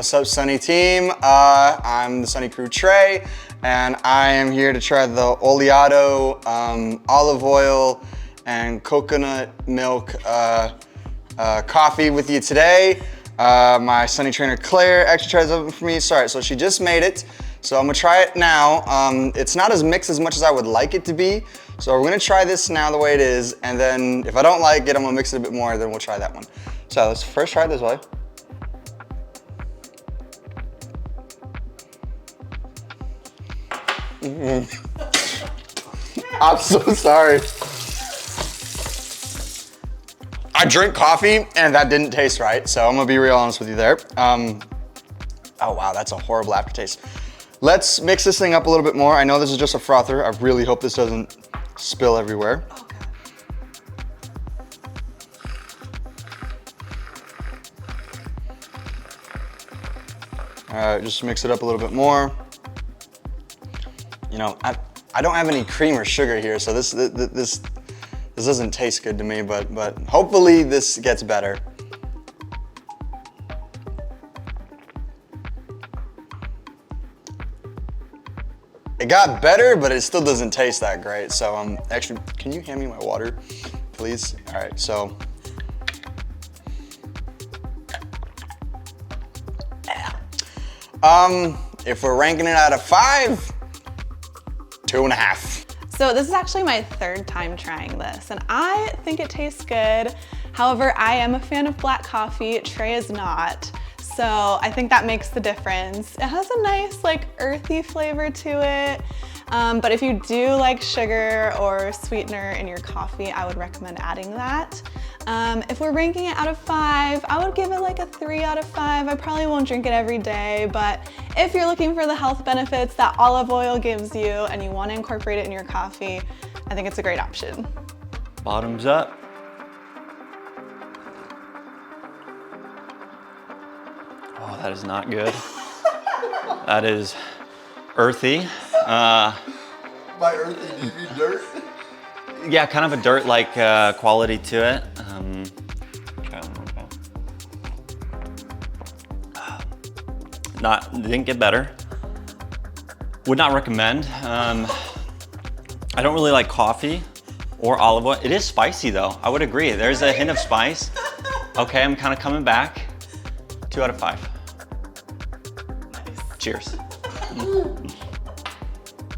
What's up, Sunny team? I'm the Sunny Crew Trey, and I am here to try the Oleato olive oil and coconut milk coffee with you today. My Sunny trainer Claire actually tried something for me. Sorry, so she just made it. So I'm gonna try it now. It's not as mixed as much as I would like it to be. So we're gonna try this now the way it is, and then if I don't like it, I'm gonna mix it a bit more, then we'll try that one. So let's first try it this way. I'm so sorry. I drink coffee and that didn't taste right, so I'm gonna be real honest with you there. Oh wow, that's a horrible aftertaste. Let's mix this thing up a little bit more. I know this is just a frother. I really hope this doesn't spill everywhere. Okay. All right, just mix it up a little bit more. You know, I don't have any cream or sugar here, so this doesn't taste good to me, but hopefully this gets better. It got better, but it still doesn't taste that great. So actually, can you hand me my water, please? All right, so. If we're ranking it out of 5, 2.5. So this is actually my 3rd time trying this, and I think it tastes good. However, I am a fan of black coffee. Trey is not. So I think that makes the difference. It has a nice like earthy flavor to it. But if you do like sugar or sweetener in your coffee, I would recommend adding that. If we're ranking it out of 5, I would give it like a 3 out of 5. I probably won't drink it every day, but if you're looking for the health benefits that olive oil gives you and you want to incorporate it in your coffee, I think it's a great option. Bottoms up. Oh, that is not good. That is earthy. By earthy, do you mean dirt? Yeah, kind of a dirt-like quality to it. Didn't get better. Would not recommend. I don't really like coffee or olive oil. It is spicy though, I would agree. There's a hint of spice. Okay, I'm kind of coming back. 2 out of 5. Nice. Cheers.